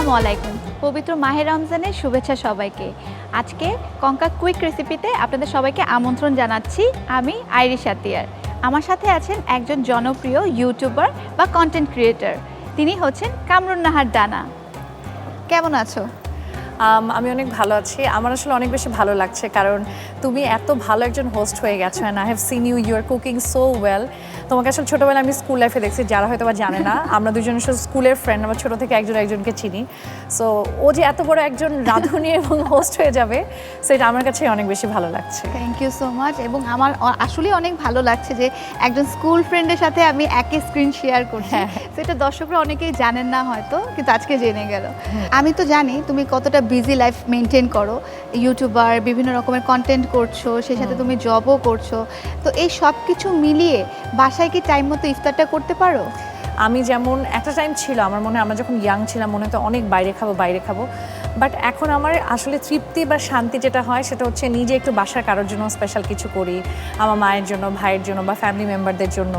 আসসালামু আলাইকুম। পবিত্র মাহে রমজানের শুভেচ্ছা সবাইকে। আজকে কঙ্কা কুইক রেসিপিতে আপনাদের সবাইকে আমন্ত্রণ জানাচ্ছি। আমি আইরিশ আতিয়ার। আমার সাথে আছেন একজন জনপ্রিয় ইউটিউবার বা কন্টেন্ট ক্রিয়েটর। তিনি হচ্ছেন কামরুন নাহার ডানা। কেমন আছো? আমি অনেক ভালো আছি। আমার আসলে অনেক বেশি ভালো লাগছে কারণ তুমি এত ভালো একজন হোস্ট হয়ে গেছো and I have seen you are cooking so well. তোমাকে আসলে ছোটোবেলায় আমি স্কুল লাইফে দেখছি, যারা হয়তো বা জানে না, আমরা দুজন আসলে স্কুলের ফ্রেন্ড, আমরা ছোটো থেকে একজন একজনকে চিনি। সো ও যে এত বড় একজন রাঁধুনি এবং হোস্ট হয়ে যাবে, সেটা আমার কাছে অনেক বেশি ভালো লাগছে। Thank you so much. এবং আমার আসলেই অনেক ভালো লাগছে যে একজন স্কুল ফ্রেন্ডের সাথে আমি একই স্ক্রিন শেয়ার করছি। সেটা দর্শকরা অনেকেই জানেন না হয়তো, কিন্তু আজকে জেনে গেল। আমি তো জানি তুমি কতটা বিজি লাইফ মেনটেন করো, ইউটিউবার, বিভিন্ন রকমের কন্টেন্ট করছো, সেই সাথে তুমি জবও করছো। তো এই সব কিছু মিলিয়ে বাসায় কি টাইম মতো ইফতারটা করতে পারো? আমি যেমন একটা টাইম ছিল, আমার মনে হয় আমরা যখন ইয়াং ছিলাম মনে হতো অনেক বাইরে খাবো, বাট এখন আমার আসলে তৃপ্তি বা শান্তি যেটা হয় সেটা হচ্ছে নিজে একটু বাসার কারোর জন্য স্পেশাল কিছু করি, আমার মায়ের জন্য, ভাইয়ের জন্য বা ফ্যামিলি মেম্বারদের জন্য,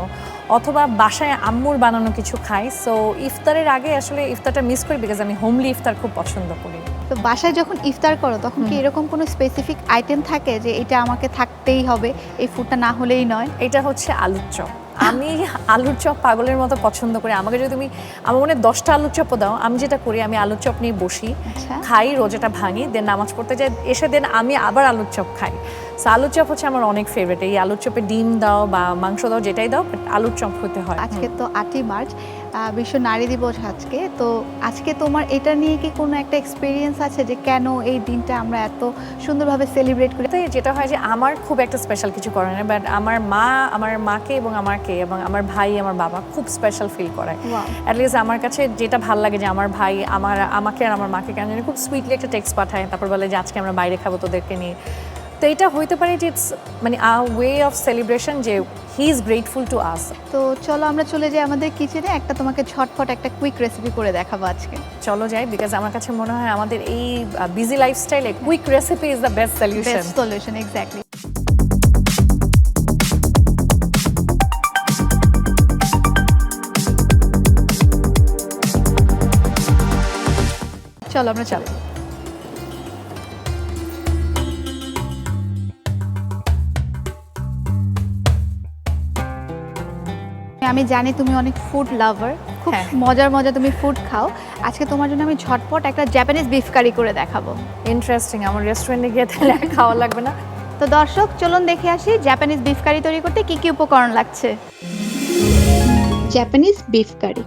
অথবা বাসায় আম্মুর বানানো কিছু খাই। সো ইফতারের আগে আসলে ইফতারটা মিস করি বিকজ আমি হোমলি ইফতার খুব পছন্দ করি। তো বাসায় যখন ইফতার করো তখন কি এরকম কোনো স্পেসিফিক আইটেম থাকে যে এটা আমাকে থাকতেই হবে, এই ফুডটা না হলেই নয়? এটা হচ্ছে আলুর চপ। আমি আলুর চপ পাগলের মতো পছন্দ করি। আমাকে যদি তুমি আমার মনে 10টা আলুর চপও দাও, আমি যেটা করি আমি আলুর চপ নিয়ে বসি, খাই, রোজাটা ভাঙি, দেন নামাজ পড়তে যাই, এসে দেন আমি আবার আলুর চপ খাই। সো আলুর চপ হচ্ছে আমার অনেক ফেভারিট। এই আলুর চপে ডিম দাও বা মাংস দাও, যেটাই দাও, বাট আলুর চপ হতে হয়। আজকে তো 8ই মার্চ, বিশ্ব নারী দিবস আজকে। তো আজকে তোমার এটা নিয়ে কি কোনো একটা এক্সপিরিয়েন্স আছে যে কেন এই দিনটা আমরা এত সুন্দরভাবে সেলিব্রেট করি? তাই যেটা হয় যে আমার খুব একটা স্পেশাল কিছু করে না, বাট আমার মাকে এবং আমাকে এবং আমার ভাই, আমার বাবা খুব স্পেশাল ফিল করে। অ্যাটলিস্ট আমার কাছে যেটা ভালো লাগে যে আমার ভাই আমাকে আর আমার মাকে কেন জানি খুব সুইটলি একটা টেক্সট পাঠায়, তারপর বলে যে আজকে আমরা বাইরে খাবো তোদেরকে নিয়ে। তো এটা হইতে পারে যে ইটস মানে আ ওয়ে অফ সেলিব্রেশন, যে he is grateful to us. তো চলো আমরা চলে যাই আমাদের কিচেনে, একটা তোমাকে ঝটপট একটা কুইক রেসিপি করে দেখাবো আজকে। চলো যাই, বিকজ আমার কাছে মনে হয় আমাদের এই বিজি লাইফস্টাইলে quick recipe is the best solution. Best solution, exactly. চলো আমরা চলো। আমি জানি তুমি অনেক ফুড লাভার, খুব মজার তুমি ফুড খাও। আজকে তোমার জন্য আমি ঝটপট একটা জাপানিজ বিফ কারি করে দেখাবো। ইন্টারেস্টিং। আমার রেস্টুরেন্টে গিয়ে তাহলে খাওয়া লাগবে না। তো দর্শক চলুন দেখে আসি জাপানিজ বিফ কারি তৈরি করতে কি কি উপকরণ লাগছে। জাপানিজ বিফ কারি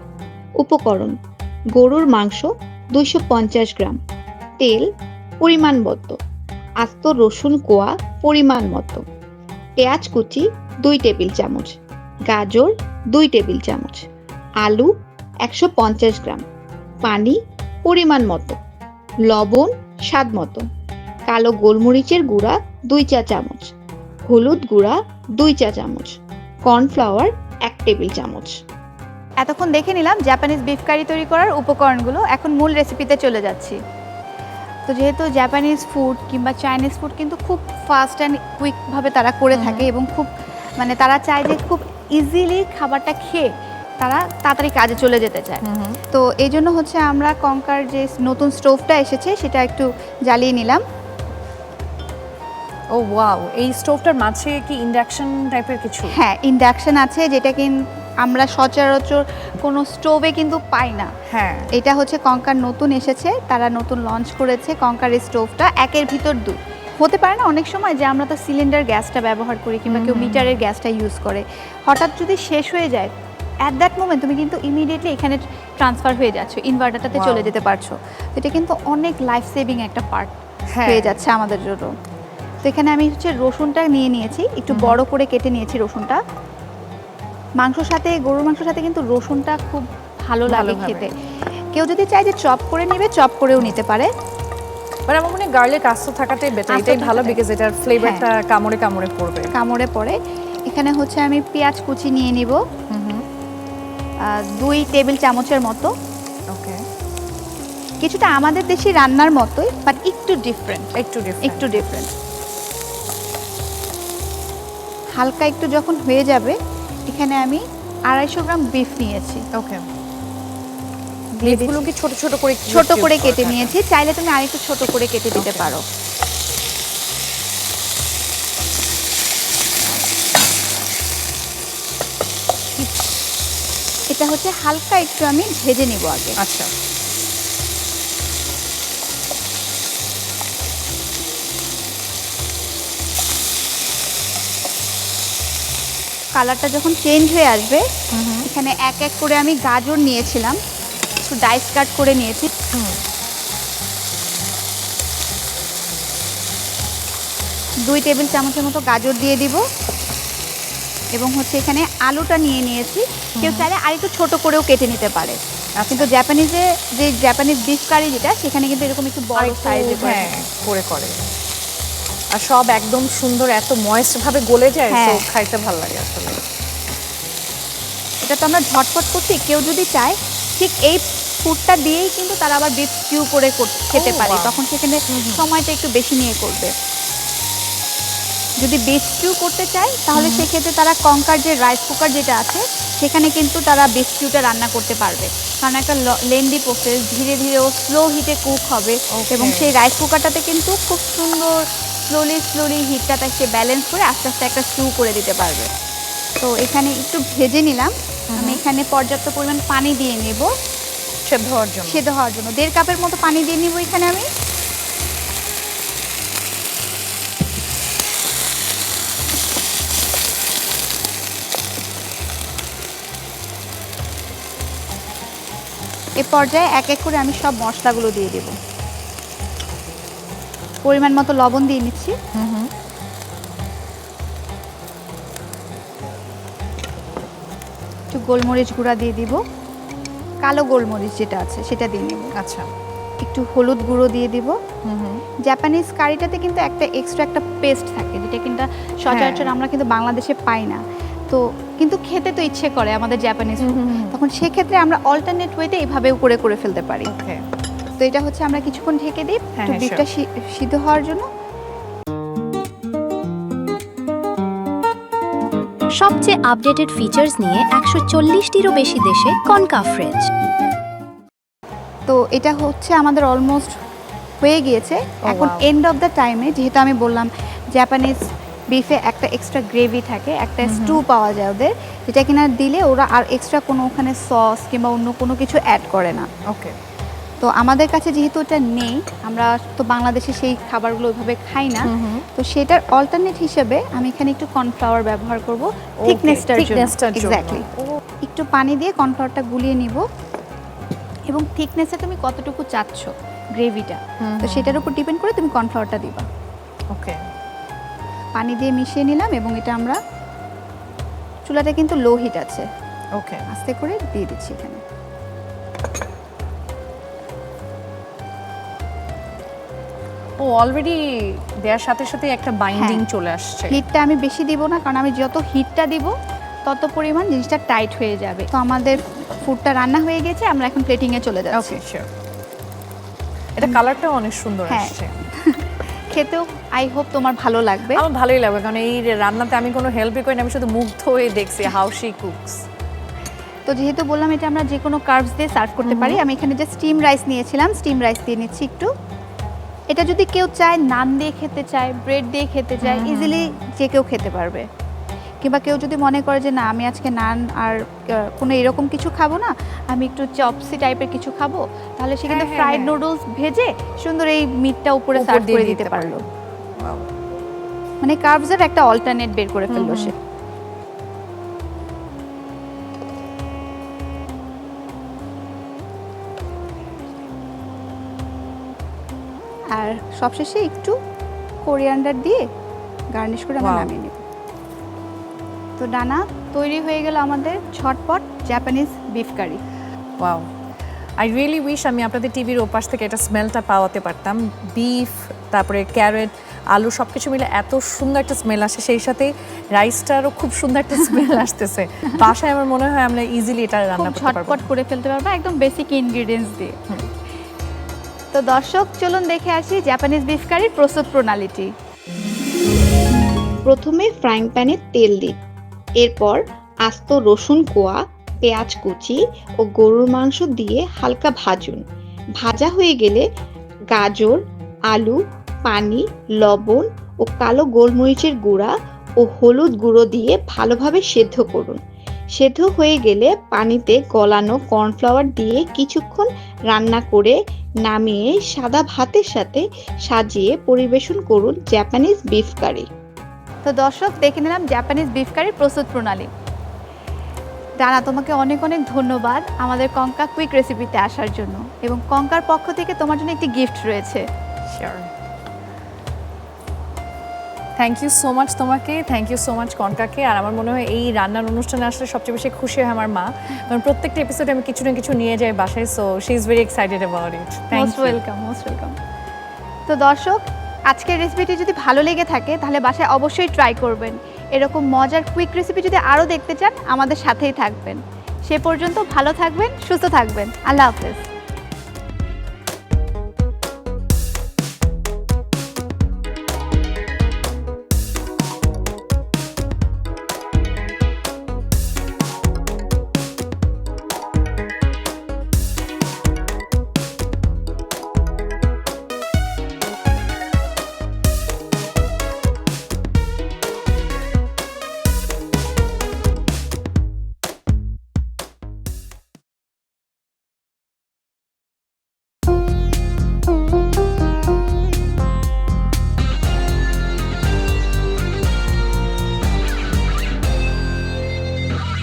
উপকরণ: গরুর মাংস 250 গ্রাম, তেল পরিমাণ মতো, আস্ত রসুন কোয়া পরিমাণ মতো, পেঁয়াজ কুচি 2 টেবিল চামচ, গাজর 2 টেবিল চামচ, আলু 150 গ্রাম, পানি পরিমাণ মতো, লবণ স্বাদ মতো, কালো গোলমরিচের গুঁড়া 2 চা চামচ, হলুদ গুঁড়া 2 চা চামচ, কর্নফ্লাওয়ার 1 টেবিল চামচ। এতক্ষণ দেখে নিলাম জাপানিজ বিফ কারি তৈরি করার উপকরণগুলো। এখন মূল রেসিপিতে চলে যাচ্ছি। তো যেহেতু জাপানিজ ফুড কিংবা চাইনিজ ফুড কিন্তু খুব ফাস্ট অ্যান্ড কুইকভাবে তারা করে থাকে এবং খুব মানে তারা চায় যে খুব ইজিলি খাবারটা খেয়ে তারা তাড়াতাড়ি কাজে চলে যেতে চায়। তো এই জন্য হচ্ছে আমরা কঙ্কার যে নতুন স্টোভটা এসেছে সেটা একটু জ্বালিয়ে নিলাম। ও ওয়াও, এই স্টোভটার মাঝে কি ইন্ডাকশন টাইপের কিছু? হ্যাঁ, ইন্ডাকশন আছে, যেটা আমরা সচরাচর কোনো স্টোভে কিন্তু পাই না। হ্যাঁ, এটা হচ্ছে কঙ্কার নতুন এসেছে, তারা নতুন লঞ্চ করেছে কঙ্কার স্টোভটা। একের ভিতর দুই হতে পারে না অনেক সময় যে আমরা তো সিলিন্ডার গ্যাসটা ব্যবহার করি কিংবা কেউ মিটারের গ্যাসটা ইউজ করে, হঠাৎ যদি শেষ হয়ে যায় অ্যাট দ্যাট মোমেন্ট তুমি কিন্তু ইমিডিয়েটলি এখানে ট্রান্সফার হয়ে যাচ্ছ, ইনভার্টারটাতে চলে যেতে পারছো। এটা কিন্তু অনেক লাইফ সেভিং একটা পার্ট হয়ে যাচ্ছে আমাদের জন্য। তো এখানে আমি হচ্ছে রসুনটা নিয়ে নিয়েছি, একটু বড় করে কেটে নিয়েছি রসুনটা। মাংসর সাথে, গরুর মাংসের সাথে কিন্তু রসুনটা খুব ভালো লাগে খেতে। কেউ যদি চায় যে চপ করে নেবে, চপ করেও নিতে পারে। মানে আমার মনে হয় গার্লিক আস্ত থাকাটাই বেটার, এটাই ভালো, বিকজ এটার ফ্লেভারটা কামড়ে পড়বে। এখানে হচ্ছে আমি পেঁয়াজ কুচি নিয়ে নিব 2 টেবিল চামচের মতো। ওকে, কিছুটা আমাদের দেশি রান্নার মতোই, বাট একটু ডিফারেন্ট। হালকা একটু যখন হয়ে যাবে, এখানে আমি 250 গ্রাম বিফ নিয়েছি। ওকে, লিভসগুলো কি ছোট ছোট করে ছোট করে কেটে নিয়েছি, চাইলে তুমি আরেকটু ছোট করে কেটে দিতে পারো। এটা হচ্ছে হালকা একটু আমি ভেজে নিব আগে। আচ্ছা, কালারটা যখন চেঞ্জ হয়ে আসবে, এখানে এক এক করে আমি গাজর নিয়েছিলাম, একটু ডাইস কাট করে নিয়েছি। 2 টেবিল চামচের মতো গাজর দিয়ে দিব, এবং হচ্ছে এখানে আলুটা নিয়ে নিয়েছি। কেউ চাইলে আরেকটু ছোট করেও কেটে নিতে পারে, কিন্তু জাপানিজ বিফ কারি যেটা, সেখানে কিন্তু এরকম একটু বড় সাইজে করে আর সব একদম সুন্দর, এত ময়েস্ট ভাবে গলে যায়, তো খাইতে ভালো লাগে আসলে। এটা তো আমরা ঝটপট করছি, কেউ যদি চায় ঠিক এই ফুডটা দিয়েই কিন্তু তারা আবার বিফ স্টিউ করে খেতে পারে, তখন সেখানে সময়টা একটু বেশি নিয়ে করবে। যদি বিফ স্টিউ করতে চায় তাহলে সেক্ষেত্রে তারা কঙ্কার যে রাইস কুকার যেটা আছে, সেখানে কিন্তু তারা বিফ স্টিউটা রান্না করতে পারবে, কারণ একটা লেন্দি প্রসেস, ধীরে ধীরে ও স্লো হিটে কুক হবে, এবং সেই রাইস কুকারটাতে কিন্তু খুব সুন্দর স্লোলি হিটটা সে ব্যালেন্স করে আস্তে আস্তে একটা স্টিউ করে দিতে পারবে। তো এখানে একটু ভেজে নিলাম, আমি এখানে পর্যাপ্ত পরিমাণ পানি দিয়ে নেব সেদ্ধ হওয়ার জন্য 1.5 কাপের মতো পানি দিয়ে নিব এখানে আমি। এ পর্যায়ে এক এক করে আমি সব মশলাগুলো দিয়ে দেব। পরিমাণ মতো লবণ দিয়ে নিচ্ছি, একটু গোলমরিচ গুঁড়া দিয়ে দিব, কালো গোলমরিচ যেটা আছে সেটা দিয়ে নেব। আচ্ছা, একটু হলুদ গুঁড়ো দিয়ে দিব। জাপানিজ কারিটাতে কিন্তু একটা এক্সট্রা একটা পেস্ট থাকে, যেটা কিন্তু সচরাচর আমরা কিন্তু বাংলাদেশে পাই না, তো কিন্তু খেতে তো ইচ্ছে করে আমাদের জাপানিজ, তখন সেক্ষেত্রে আমরা অল্টারনেট ওয়েতে এইভাবেও করে ফেলতে পারি। তো এটা হচ্ছে আমরা কিছুক্ষণ ঢেকে দিই একটু বিফটা সিদ্ধ হওয়ার জন্য। সবচেয়ে আপডেটেড ফিচার্স নিয়ে 140টিরও বেশি দেশে কনকাফ ফ্রেঞ্চ। তো এটা হচ্ছে আমাদের অলমোস্ট হয়ে গিয়েছে। এখন এন্ড অফ দ্য টাইমে, যেহেতু আমি বললাম জাপানিজ বিফে একটা এক্সট্রা গ্রেভি থাকে, একটা স্টু পাওয়া যায় ওদের, যেটা কিনা দিলে ওরা আর এক্সট্রা কোনো ওখানে সস কিংবা অন্য কোনো কিছু অ্যাড করে না। ওকে, তো আমাদের কাছে যেহেতু এটা নেই, আমরা তো বাংলাদেশে সেই খাবারগুলো ওইভাবে খাই না, তো সেটার অল্টারনেট হিসেবে আমি এখানে একটু কর্নফ্লাওয়ার ব্যবহার করব থিকনেসটার জন্য। এক্স্যাক্টলি, একটু পানি দিয়ে কর্নফ্লাওয়ারটা গুলিয়ে নিব, এবং থিকনেসে তুমি কতটুকু চাচ্ছ গ্রেভিটা, তো সেটার উপর ডিপেন্ড করে তুমি কর্নফ্লাওয়ারটা দিবা। ওকে, পানি দিয়ে মিশিয়ে নিলাম, এবং এটা আমরা চুলাটা কিন্তু লো হিট আছে, ওকে, আস্তে করে দিয়ে দিচ্ছি এখানে। ও অলরেডি দেওয়ার সাথে সাথে একটা বাইন্ডিং চলে আসছে। হিটটা আমি বেশি দিব না, কারণ আমি যত হিটটা দিব তত পরিমাণ জিনিসটা টাইট হয়ে যাবে। তো আমাদের ফুডটা রান্না হয়ে গেছে, আমরা এখন প্লেটিংয়ে চলে যাচ্ছি। ওকে, শিওর। এটা কালারটাও অনেক সুন্দর আসছে। খেতেও আই হোপ তোমার ভালো লাগবে। আমার ভালোই লাগবে, কারণ এই রান্নাতে আমি কোনো হেল্পই করি না, আমি শুধু মুগ্ধ হয়ে দেখছি হাউ শি কুকস। তো যেহেতু বললাম এটা আমরা যে কোনো কার্বস দিয়ে সার্ভ করতে পারি, আমি এখানে যে স্টিম রাইস নিয়েছিলাম, স্টিম রাইস দিয়ে নিচ্ছি একটু। এটা যদি কেউ চায় নান দিয়ে খেতে চায়, ব্রেড দিয়ে খেতে চায়, ইজিলি যে কেউ খেতে পারবে। কিংবা কেউ যদি মনে করে যে না, আমি আজকে নান আর কোনো এরকম কিছু খাবো না, আমি একটু চপসি টাইপের কিছু খাবো, তাহলে সে কিন্তু ফ্রাইড নুডলস ভেজে সুন্দর এই মিটটা উপরে সার্ভ করে দিতে পারলো। মানে কার্বসের একটা অল্টারনেট বের করে ফেললো সে। আর সবশেষে একটু কোরিয়ান্ডার দিয়ে গার্নিশ করে আমরা নামিয়ে নেব। তো ডানা তৈরি হয়ে গেল আমাদের ঝটপট Japanese beef curry. Wow, I really wish আমি আপনাদের টিভির ওপাশ থেকে এটা স্মেলটা পাওয়াতে পারতাম। বিফ, তারপরে ক্যারেট, আলু সব কিছু মিলে এত সুন্দর একটা স্মেল আসে, সেই সাথে রাইসটারও খুব সুন্দর একটা স্মেল আসতেছে। বাসায় আমার মনে হয় আমরা ইজিলি এটা রান্না করতে পারবো, ঝটপট করে ফেলতে পারবো একদম বেসিক ইনগ্রেডিয়েন্টস দিয়ে। তো দর্শক চলুন দেখে আসি জাপানিজ বিফ কারির প্রস্তুত প্রণালীটি। প্রথমে ফ্রাইং প্যানে তেল দিন, এরপর আস্ত রসুন কোয়া, পেঁয়াজ কুচি ও গরুর মাংস দিয়ে হালকা ভাজুন। ভাজা হয়ে গেলে গাজর, আলু, পানি, লবণ ও কালো গোলমরিচের গুঁড়া ও হলুদ গুঁড়ো দিয়ে ভালোভাবে সেদ্ধ করুন। সেদ্ধ হয়ে গেলে পানিতে গলানো কর্নফ্লাওয়ার দিয়ে কিছুক্ষণ রান্না করে নামিয়ে সাদা ভাতের সাথে সাজিয়ে পরিবেশন করুন জাপানিজ বিফ কারি। তো দর্শক, দেখে নিলাম জাপানিজ বিফ কারির প্রস্তুত প্রণালী। ডানা, তোমাকে অনেক অনেক ধন্যবাদ আমাদের কঙ্কা কুইক রেসিপিতে আসার জন্য, এবং কঙ্কার পক্ষ থেকে তোমার জন্য একটি গিফট রয়েছে। Sure. Thank you so much তোমাকে, থ্যাংক ইউ সো মাচ কনকাকে। আর আমার মনে হয় এই রান্নার অনুষ্ঠানে আসলে সবচেয়ে বেশি খুশি হয় আমার মা, কারণ প্রত্যেকটা এপিসোডে আমি কিছু না কিছু নিয়ে যাই বাসায়, so she is very excited about it. Most welcome, most welcome. তো দর্শক, আজকের রেসিপিটি যদি ভালো লেগে থাকে তাহলে বাসায় অবশ্যই ট্রাই করবেন। এরকম মজার কুইক রেসিপি যদি আরও দেখতে চান আমাদের সাথেই থাকবেন। সে পর্যন্ত ভালো থাকবেন, সুস্থ থাকবেন। আল্লাহ হাফেজ।